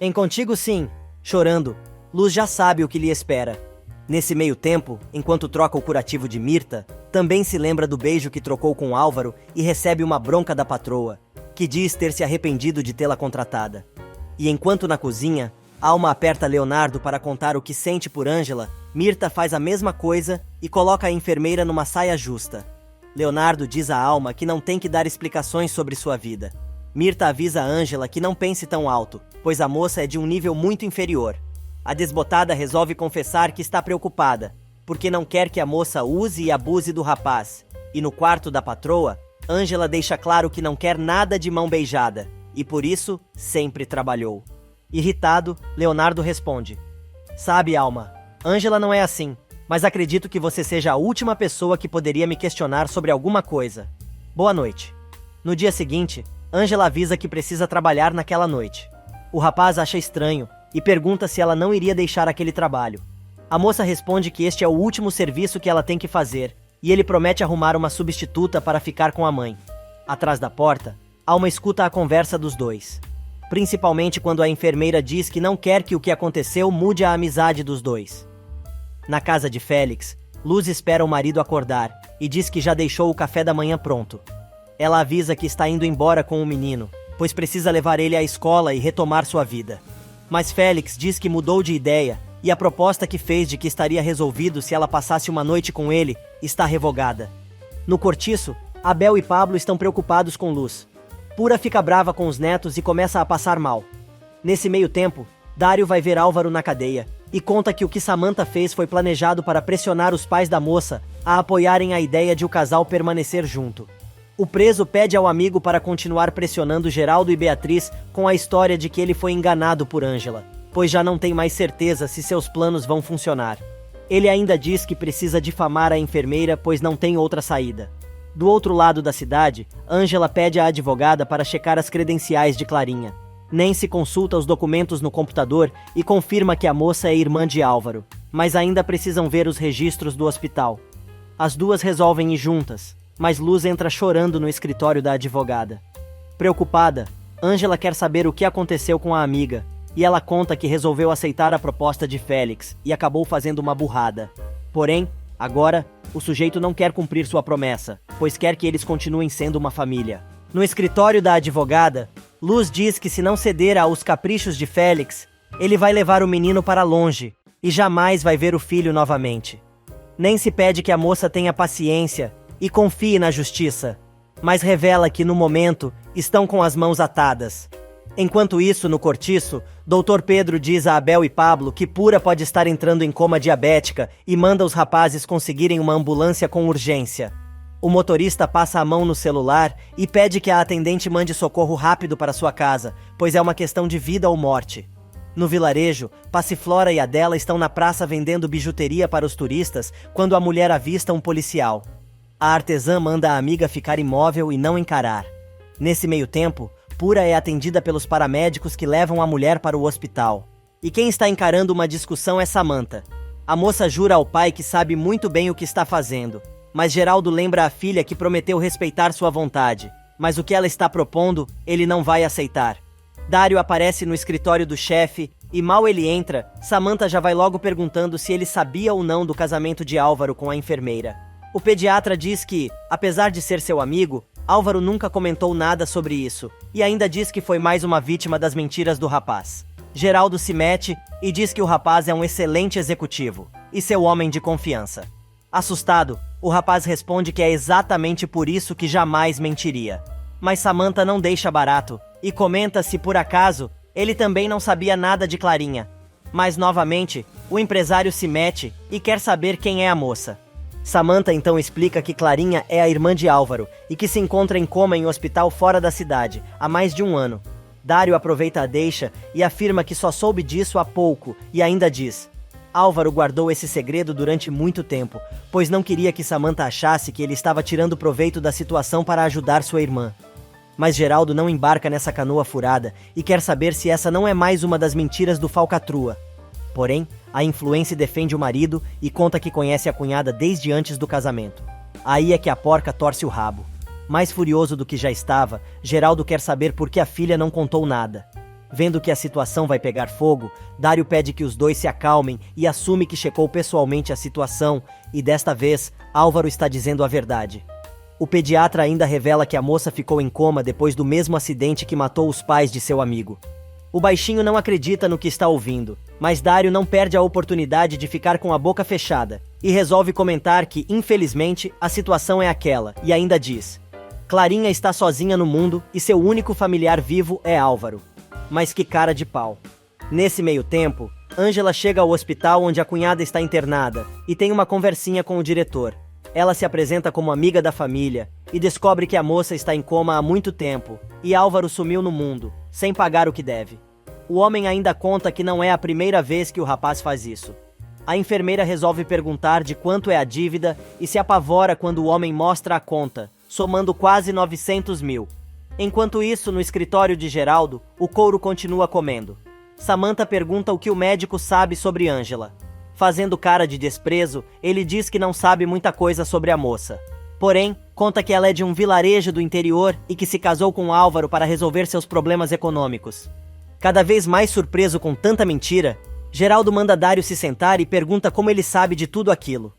Em Contigo Sim, chorando, Luz já sabe o que lhe espera. Nesse meio tempo, enquanto troca o curativo de Mirta, também se lembra do beijo que trocou com Álvaro e recebe uma bronca da patroa, que diz ter se arrependido de tê-la contratada. E enquanto na cozinha, Alma aperta Leonardo para contar o que sente por Ângela, Mirta faz a mesma coisa e coloca a enfermeira numa saia justa. Leonardo diz a Alma que não tem que dar explicações sobre sua vida. Mirta avisa a Ângela que não pense tão alto, pois a moça é de um nível muito inferior. A desbotada resolve confessar que está preocupada, porque não quer que a moça use e abuse do rapaz. E no quarto da patroa, Ângela deixa claro que não quer nada de mão beijada, e por isso sempre trabalhou. Irritado, Leonardo responde: "Sabe, Alma, Ângela não é assim, mas acredito que você seja a última pessoa que poderia me questionar sobre alguma coisa. Boa noite." No dia seguinte, Ângela avisa que precisa trabalhar naquela noite. O rapaz acha estranho e pergunta se ela não iria deixar aquele trabalho. A moça responde que este é o último serviço que ela tem que fazer, e ele promete arrumar uma substituta para ficar com a mãe. Atrás da porta, Alma escuta a conversa dos dois, principalmente quando a enfermeira diz que não quer que o que aconteceu mude a amizade dos dois. Na casa de Félix, Luz espera o marido acordar e diz que já deixou o café da manhã pronto. Ela avisa que está indo embora com o menino, pois precisa levar ele à escola e retomar sua vida. Mas Félix diz que mudou de ideia e a proposta que fez de que estaria resolvido se ela passasse uma noite com ele está revogada. No cortiço, Abel e Pablo estão preocupados com Luz. Pura fica brava com os netos e começa a passar mal. Nesse meio tempo, Dário vai ver Álvaro na cadeia e conta que o que Samantha fez foi planejado para pressionar os pais da moça a apoiarem a ideia de o casal permanecer junto. O preso pede ao amigo para continuar pressionando Geraldo e Beatriz com a história de que ele foi enganado por Ângela, pois já não tem mais certeza se seus planos vão funcionar. Ele ainda diz que precisa difamar a enfermeira, pois não tem outra saída. Do outro lado da cidade, Ângela pede à advogada para checar as credenciais de Clarinha. Nancy consulta os documentos no computador e confirma que a moça é irmã de Álvaro, mas ainda precisam ver os registros do hospital. As duas resolvem ir juntas, mas Luz entra chorando no escritório da advogada. Preocupada, Ângela quer saber o que aconteceu com a amiga, e ela conta que resolveu aceitar a proposta de Félix e acabou fazendo uma burrada. Porém, agora, o sujeito não quer cumprir sua promessa, pois quer que eles continuem sendo uma família. No escritório da advogada, Luz diz que se não ceder aos caprichos de Félix, ele vai levar o menino para longe e jamais vai ver o filho novamente. Nancy pede que a moça tenha paciência e confie na justiça, mas revela que, no momento, estão com as mãos atadas. Enquanto isso, no cortiço, Dr. Pedro diz a Abel e Pablo que Pura pode estar entrando em coma diabética e manda os rapazes conseguirem uma ambulância com urgência. O motorista passa a mão no celular e pede que a atendente mande socorro rápido para sua casa, pois é uma questão de vida ou morte. No vilarejo, Passiflora e Adela estão na praça vendendo bijuteria para os turistas quando a mulher avista um policial. A artesã manda a amiga ficar imóvel e não encarar. Nesse meio tempo, Pura é atendida pelos paramédicos que levam a mulher para o hospital. E quem está encarando uma discussão é Samantha. A moça jura ao pai que sabe muito bem o que está fazendo, mas Geraldo lembra à filha que prometeu respeitar sua vontade, mas o que ela está propondo, ele não vai aceitar. Dário aparece no escritório do chefe e mal ele entra, Samantha já vai logo perguntando se ele sabia ou não do casamento de Álvaro com a enfermeira. O pediatra diz que, apesar de ser seu amigo, Álvaro nunca comentou nada sobre isso, e ainda diz que foi mais uma vítima das mentiras do rapaz. Geraldo se mete e diz que o rapaz é um excelente executivo, e seu homem de confiança. Assustado, o rapaz responde que é exatamente por isso que jamais mentiria. Mas Samantha não deixa barato, e comenta se por acaso, ele também não sabia nada de Clarinha. Mas novamente, o empresário se mete e quer saber quem é a moça. Samantha então explica que Clarinha é a irmã de Álvaro e que se encontra em coma em um hospital fora da cidade, há mais de um ano. Dário aproveita a deixa e afirma que só soube disso há pouco e ainda diz: Álvaro guardou esse segredo durante muito tempo, pois não queria que Samantha achasse que ele estava tirando proveito da situação para ajudar sua irmã. Mas Geraldo não embarca nessa canoa furada e quer saber se essa não é mais uma das mentiras do falcatrua. Porém, a influência defende o marido e conta que conhece a cunhada desde antes do casamento. Aí é que a porca torce o rabo. Mais furioso do que já estava, Geraldo quer saber por que a filha não contou nada. Vendo que a situação vai pegar fogo, Dário pede que os dois se acalmem e assume que checou pessoalmente a situação e desta vez, Álvaro está dizendo a verdade. O pediatra ainda revela que a moça ficou em coma depois do mesmo acidente que matou os pais de seu amigo. O baixinho não acredita no que está ouvindo, mas Dário não perde a oportunidade de ficar com a boca fechada e resolve comentar que, infelizmente, a situação é aquela e ainda diz: Clarinha está sozinha no mundo e seu único familiar vivo é Álvaro. Mas que cara de pau. Nesse meio tempo, Ângela chega ao hospital onde a cunhada está internada e tem uma conversinha com o diretor. Ela se apresenta como amiga da família e descobre que a moça está em coma há muito tempo e Álvaro sumiu no mundo, sem pagar o que deve. O homem ainda conta que não é a primeira vez que o rapaz faz isso. A enfermeira resolve perguntar de quanto é a dívida e se apavora quando o homem mostra a conta, somando quase 900 mil. Enquanto isso, no escritório de Geraldo, o couro continua comendo. Samantha pergunta o que o médico sabe sobre Ângela. Fazendo cara de desprezo, ele diz que não sabe muita coisa sobre a moça. Porém, conta que ela é de um vilarejo do interior e que se casou com Álvaro para resolver seus problemas econômicos. Cada vez mais surpreso com tanta mentira, Geraldo manda Dário se sentar e pergunta como ele sabe de tudo aquilo.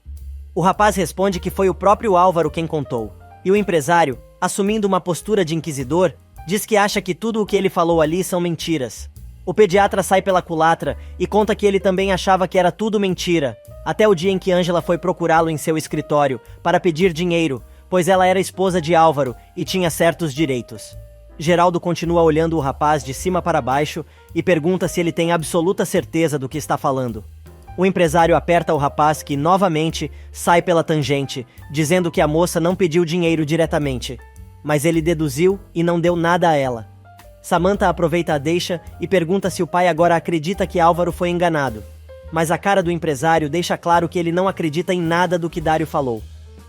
O rapaz responde que foi o próprio Álvaro quem contou, e o empresário, assumindo uma postura de inquisidor, diz que acha que tudo o que ele falou ali são mentiras. O pediatra sai pela culatra e conta que ele também achava que era tudo mentira, até o dia em que Ângela foi procurá-lo em seu escritório para pedir dinheiro, pois ela era esposa de Álvaro e tinha certos direitos. Geraldo continua olhando o rapaz de cima para baixo e pergunta se ele tem absoluta certeza do que está falando. O empresário aperta o rapaz que, novamente, sai pela tangente, dizendo que a moça não pediu dinheiro diretamente, mas ele deduziu e não deu nada a ela. Samantha aproveita a deixa e pergunta se o pai agora acredita que Álvaro foi enganado. Mas a cara do empresário deixa claro que ele não acredita em nada do que Dário falou.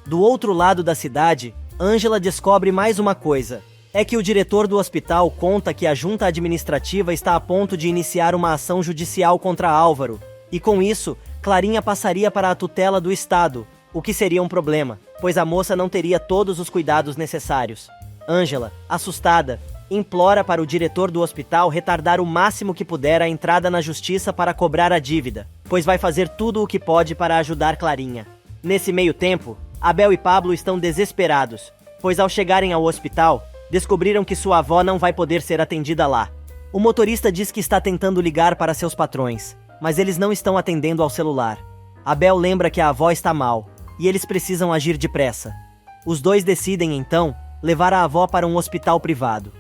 Do outro lado da cidade, Ângela descobre mais uma coisa. É que o diretor do hospital conta que a junta administrativa está a ponto de iniciar uma ação judicial contra Álvaro. E com isso, Clarinha passaria para a tutela do Estado, o que seria um problema, pois a moça não teria todos os cuidados necessários. Ângela, assustada, implora para o diretor do hospital retardar o máximo que puder a entrada na justiça para cobrar a dívida, pois vai fazer tudo o que pode para ajudar Clarinha. Nesse meio tempo, Abel e Pablo estão desesperados, pois ao chegarem ao hospital, descobriram que sua avó não vai poder ser atendida lá. O motorista diz que está tentando ligar para seus patrões, mas eles não estão atendendo ao celular. Abel lembra que a avó está mal, e eles precisam agir depressa. Os dois decidem, então, levar a avó para um hospital privado.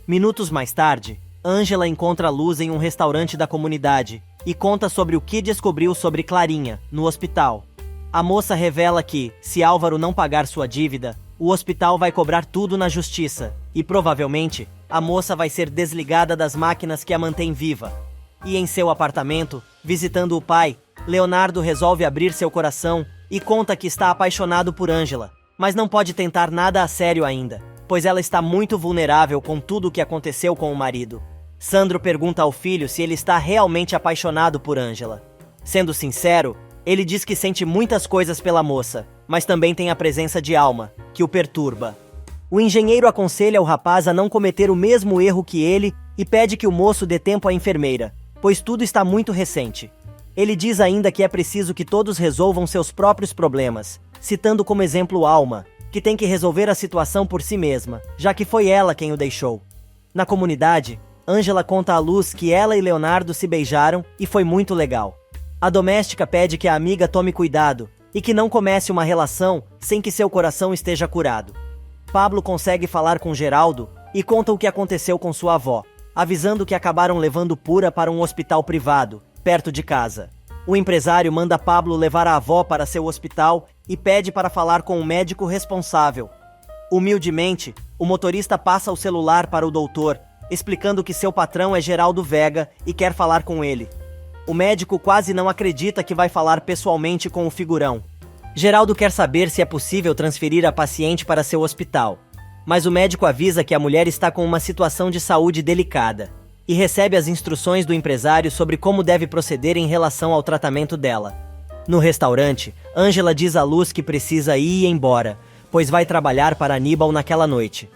Minutos mais tarde, Ângela encontra Luz em um restaurante da comunidade e conta sobre o que descobriu sobre Clarinha, no hospital. A moça revela que, se Álvaro não pagar sua dívida, o hospital vai cobrar tudo na justiça e, provavelmente, a moça vai ser desligada das máquinas que a mantêm viva. E em seu apartamento, visitando o pai, Leonardo resolve abrir seu coração e conta que está apaixonado por Ângela, mas não pode tentar nada a sério ainda, pois ela está muito vulnerável com tudo o que aconteceu com o marido. Sandro pergunta ao filho se ele está realmente apaixonado por Ângela. Sendo sincero, ele diz que sente muitas coisas pela moça, mas também tem a presença de Alma, que o perturba. O engenheiro aconselha o rapaz a não cometer o mesmo erro que ele e pede que o moço dê tempo à enfermeira, pois tudo está muito recente. Ele diz ainda que é preciso que todos resolvam seus próprios problemas, citando como exemplo Alma, que tem que resolver a situação por si mesma, já que foi ela quem o deixou. Na comunidade, Ângela conta à Luz que ela e Leonardo se beijaram e foi muito legal. A doméstica pede que a amiga tome cuidado e que não comece uma relação sem que seu coração esteja curado. Pablo consegue falar com Geraldo e conta o que aconteceu com sua avó, avisando que acabaram levando Pura para um hospital privado, perto de casa. O empresário manda Pablo levar a avó para seu hospital e pede para falar com o médico responsável. Humildemente, o motorista passa o celular para o doutor, explicando que seu patrão é Geraldo Vega e quer falar com ele. O médico quase não acredita que vai falar pessoalmente com o figurão. Geraldo quer saber se é possível transferir a paciente para seu hospital, mas o médico avisa que a mulher está com uma situação de saúde delicada e recebe as instruções do empresário sobre como deve proceder em relação ao tratamento dela. No restaurante, Ângela diz à Luz que precisa ir embora, pois vai trabalhar para Aníbal naquela noite.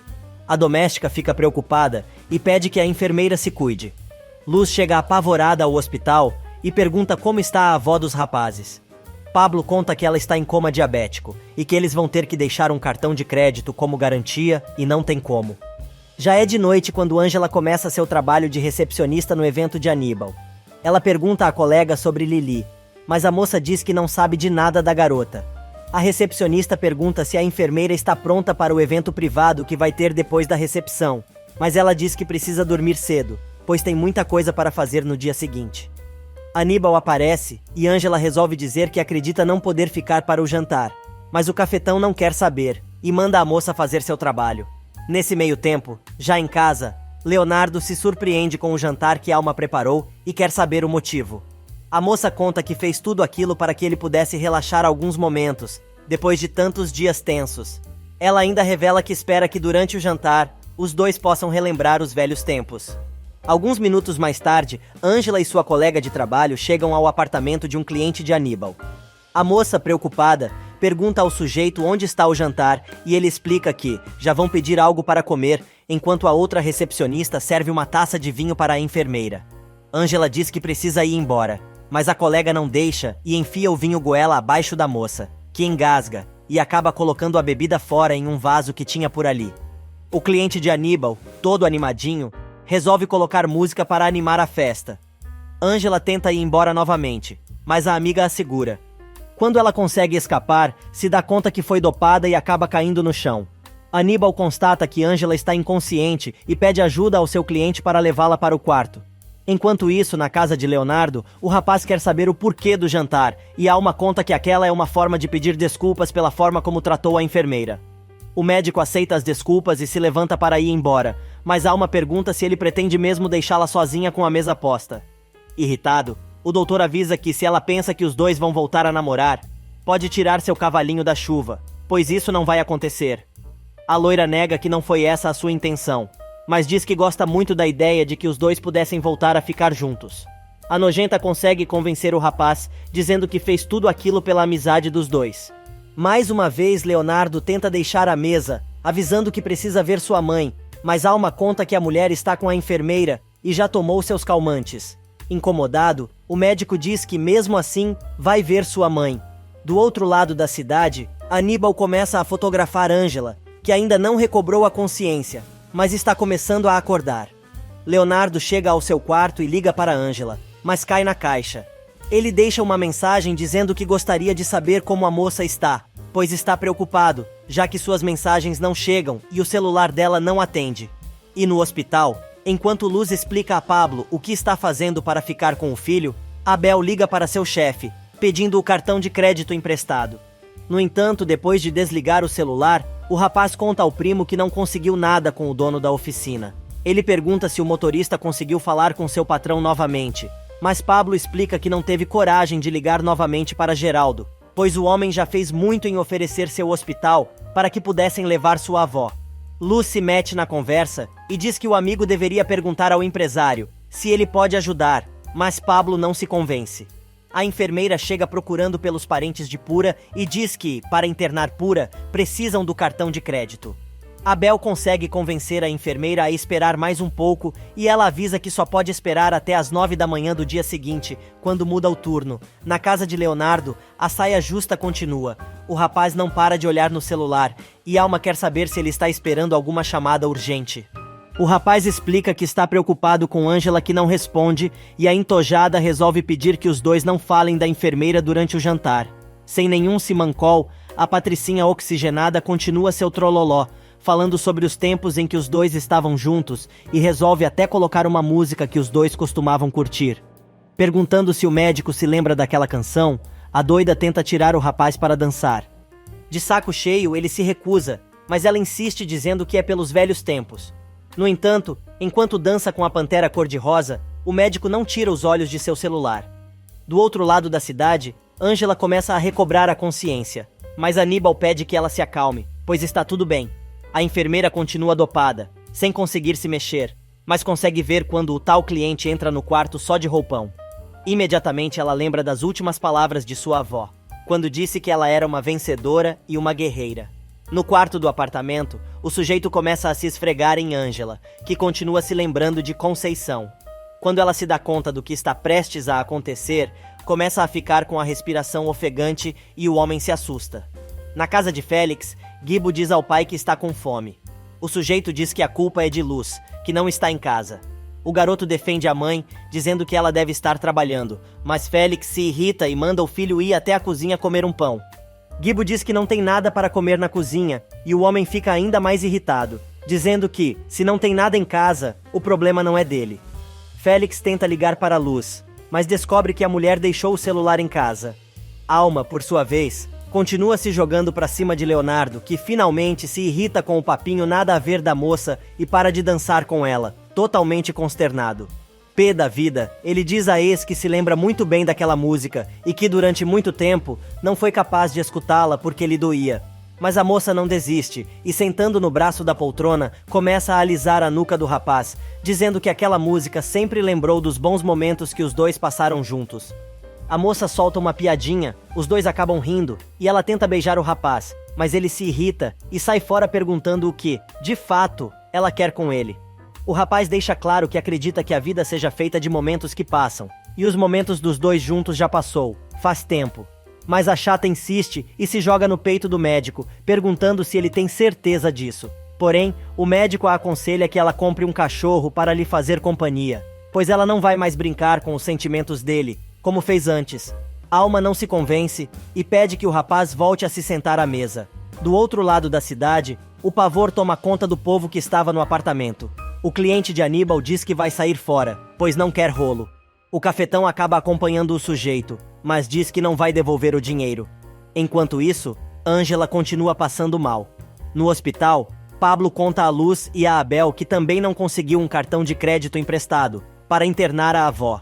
A doméstica fica preocupada e pede que a enfermeira se cuide. Luz chega apavorada ao hospital e pergunta como está a avó dos rapazes. Pablo conta que ela está em coma diabético e que eles vão ter que deixar um cartão de crédito como garantia e não tem como. Já é de noite quando Ângela começa seu trabalho de recepcionista no evento de Aníbal. Ela pergunta à colega sobre Lili, mas a moça diz que não sabe de nada da garota. A recepcionista pergunta se a enfermeira está pronta para o evento privado que vai ter depois da recepção, mas ela diz que precisa dormir cedo, pois tem muita coisa para fazer no dia seguinte. Aníbal aparece e Ângela resolve dizer que acredita não poder ficar para o jantar, mas o cafetão não quer saber e manda a moça fazer seu trabalho. Nesse meio tempo, já em casa, Leonardo se surpreende com o jantar que Alma preparou e quer saber o motivo. A moça conta que fez tudo aquilo para que ele pudesse relaxar alguns momentos, depois de tantos dias tensos. Ela ainda revela que espera que durante o jantar, os dois possam relembrar os velhos tempos. Alguns minutos mais tarde, Ângela e sua colega de trabalho chegam ao apartamento de um cliente de Aníbal. A moça, preocupada, pergunta ao sujeito onde está o jantar e ele explica que já vão pedir algo para comer, enquanto a outra recepcionista serve uma taça de vinho para a enfermeira. Ângela diz que precisa ir embora, mas a colega não deixa e enfia o vinho goela abaixo da moça, que engasga e acaba colocando a bebida fora em um vaso que tinha por ali. O cliente de Aníbal, todo animadinho, resolve colocar música para animar a festa. Ângela tenta ir embora novamente, mas a amiga a segura. Quando ela consegue escapar, se dá conta que foi dopada e acaba caindo no chão. Aníbal constata que Ângela está inconsciente e pede ajuda ao seu cliente para levá-la para o quarto. Enquanto isso, na casa de Leonardo, o rapaz quer saber o porquê do jantar e Alma conta que aquela é uma forma de pedir desculpas pela forma como tratou a enfermeira. O médico aceita as desculpas e se levanta para ir embora, mas Alma pergunta se ele pretende mesmo deixá-la sozinha com a mesa posta. Irritado, o doutor avisa que se ela pensa que os dois vão voltar a namorar, pode tirar seu cavalinho da chuva, pois isso não vai acontecer. A loira nega que não foi essa a sua intenção, mas diz que gosta muito da ideia de que os dois pudessem voltar a ficar juntos. A nojenta consegue convencer o rapaz, dizendo que fez tudo aquilo pela amizade dos dois. Mais uma vez, Leonardo tenta deixar a mesa, avisando que precisa ver sua mãe, mas Alma conta que a mulher está com a enfermeira e já tomou seus calmantes. Incomodado, o médico diz que mesmo assim vai ver sua mãe. Do outro lado da cidade, Aníbal começa a fotografar Ângela, que ainda não recobrou a consciência, mas está começando a acordar. Leonardo chega ao seu quarto e liga para Ângela, mas cai na caixa. Ele deixa uma mensagem dizendo que gostaria de saber como a moça está, pois está preocupado, já que suas mensagens não chegam e o celular dela não atende. E no hospital, enquanto Luz explica a Pablo o que está fazendo para ficar com o filho, Abel liga para seu chefe, pedindo o cartão de crédito emprestado. No entanto, depois de desligar o celular, o rapaz conta ao primo que não conseguiu nada com o dono da oficina. Ele pergunta se o motorista conseguiu falar com seu patrão novamente, mas Pablo explica que não teve coragem de ligar novamente para Geraldo, pois o homem já fez muito em oferecer seu hospital para que pudessem levar sua avó. Luz se mete na conversa e diz que o amigo deveria perguntar ao empresário se ele pode ajudar, mas Pablo não se convence. A enfermeira chega procurando pelos parentes de Pura e diz que, para internar Pura, precisam do cartão de crédito. Abel consegue convencer a enfermeira a esperar mais um pouco e ela avisa que só pode esperar até as 9 da manhã do dia seguinte, quando muda o turno. Na casa de Leonardo, a saia justa continua. O rapaz não para de olhar no celular e Alma quer saber se ele está esperando alguma chamada urgente. O rapaz explica que está preocupado com Ângela que não responde e a entojada resolve pedir que os dois não falem da enfermeira durante o jantar. Sem nenhum simancol, a patricinha oxigenada continua seu trololó, falando sobre os tempos em que os dois estavam juntos e resolve até colocar uma música que os dois costumavam curtir. Perguntando se o médico se lembra daquela canção, a doida tenta tirar o rapaz para dançar. De saco cheio, ele se recusa, mas ela insiste dizendo que é pelos velhos tempos. No entanto, enquanto dança com a pantera cor-de-rosa, o médico não tira os olhos de seu celular. Do outro lado da cidade, Ângela começa a recobrar a consciência, mas Aníbal pede que ela se acalme, pois está tudo bem. A enfermeira continua dopada, sem conseguir se mexer, mas consegue ver quando o tal cliente entra no quarto só de roupão. Imediatamente ela lembra das últimas palavras de sua avó, quando disse que ela era uma vencedora e uma guerreira. No quarto do apartamento, o sujeito começa a se esfregar em Ângela, que continua se lembrando de Conceição. Quando ela se dá conta do que está prestes a acontecer, começa a ficar com a respiração ofegante e o homem se assusta. Na casa de Félix, Gibo diz ao pai que está com fome. O sujeito diz que a culpa é de Luz, que não está em casa. O garoto defende a mãe, dizendo que ela deve estar trabalhando, mas Félix se irrita e manda o filho ir até a cozinha comer um pão. Gibo diz que não tem nada para comer na cozinha, e o homem fica ainda mais irritado, dizendo que, se não tem nada em casa, o problema não é dele. Félix tenta ligar para Luz, mas descobre que a mulher deixou o celular em casa. Alma, por sua vez, continua se jogando para cima de Leonardo, que finalmente se irrita com o papinho nada a ver da moça e para de dançar com ela, totalmente consternado. Pé da vida, ele diz a ex que se lembra muito bem daquela música e que durante muito tempo não foi capaz de escutá-la porque lhe doía. Mas a moça não desiste e, sentando no braço da poltrona, começa a alisar a nuca do rapaz, dizendo que aquela música sempre lembrou dos bons momentos que os dois passaram juntos. A moça solta uma piadinha, os dois acabam rindo e ela tenta beijar o rapaz, mas ele se irrita e sai fora perguntando o que, de fato, ela quer com ele. O rapaz deixa claro que acredita que a vida seja feita de momentos que passam, e os momentos dos dois juntos já passou, faz tempo. Mas a chata insiste e se joga no peito do médico, perguntando se ele tem certeza disso. Porém, o médico a aconselha que ela compre um cachorro para lhe fazer companhia, pois ela não vai mais brincar com os sentimentos dele, como fez antes. Alma não se convence e pede que o rapaz volte a se sentar à mesa. Do outro lado da cidade, o pavor toma conta do povo que estava no apartamento. O cliente de Aníbal diz que vai sair fora, pois não quer rolo. O cafetão acaba acompanhando o sujeito, mas diz que não vai devolver o dinheiro. Enquanto isso, Ângela continua passando mal. No hospital, Pablo conta a Luz e a Abel que também não conseguiu um cartão de crédito emprestado para internar a avó.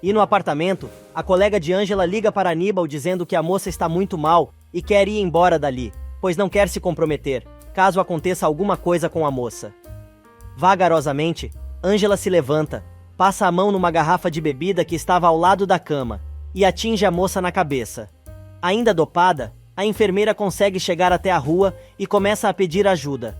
E no apartamento, a colega de Ângela liga para Aníbal dizendo que a moça está muito mal e quer ir embora dali, pois não quer se comprometer, caso aconteça alguma coisa com a moça. Vagarosamente, Ângela se levanta, passa a mão numa garrafa de bebida que estava ao lado da cama e atinge a moça na cabeça. Ainda dopada, a enfermeira consegue chegar até a rua e começa a pedir ajuda.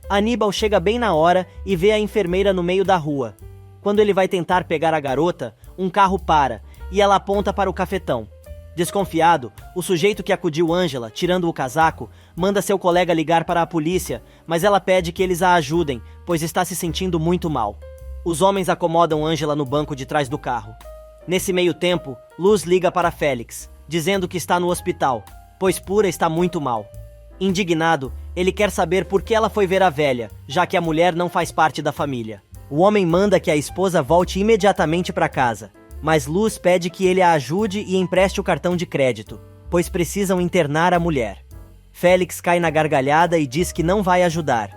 Aníbal chega bem na hora e vê a enfermeira no meio da rua. Quando ele vai tentar pegar a garota, um carro para e ela aponta para o cafetão. Desconfiado, o sujeito que acudiu Ângela, tirando o casaco, manda seu colega ligar para a polícia, mas ela pede que eles a ajudem, pois está se sentindo muito mal. Os homens acomodam Ângela no banco de trás do carro. Nesse meio tempo, Luz liga para Félix, dizendo que está no hospital, pois Pura está muito mal. Indignado, ele quer saber por que ela foi ver a velha, já que a mulher não faz parte da família. O homem manda que a esposa volte imediatamente para casa, mas Luz pede que ele a ajude e empreste o cartão de crédito, pois precisam internar a mulher. Félix cai na gargalhada e diz que não vai ajudar.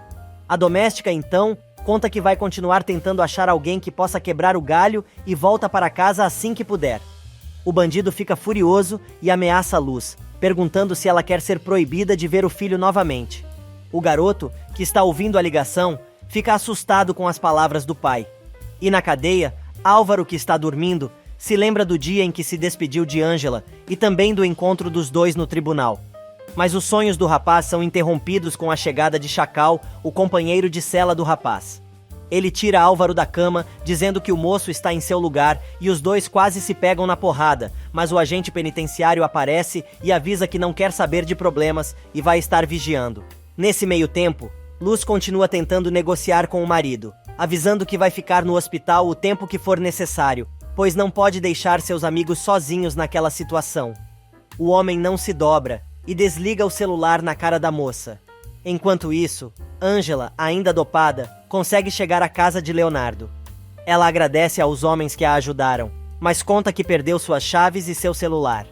A doméstica, então, conta que vai continuar tentando achar alguém que possa quebrar o galho e volta para casa assim que puder. O bandido fica furioso e ameaça Luz, perguntando se ela quer ser proibida de ver o filho novamente. O garoto, que está ouvindo a ligação, fica assustado com as palavras do pai. E na cadeia, Álvaro, que está dormindo, se lembra do dia em que se despediu de Ângela e também do encontro dos dois no tribunal. Mas os sonhos do rapaz são interrompidos com a chegada de Chacal, o companheiro de cela do rapaz. Ele tira Álvaro da cama, dizendo que o moço está em seu lugar e os dois quase se pegam na porrada, mas o agente penitenciário aparece e avisa que não quer saber de problemas e vai estar vigiando. Nesse meio tempo, Luz continua tentando negociar com o marido, avisando que vai ficar no hospital o tempo que for necessário, pois não pode deixar seus amigos sozinhos naquela situação. O homem não se dobra e desliga o celular na cara da moça. Enquanto isso, Ângela, ainda dopada, consegue chegar à casa de Leonardo. Ela agradece aos homens que a ajudaram, mas conta que perdeu suas chaves e seu celular.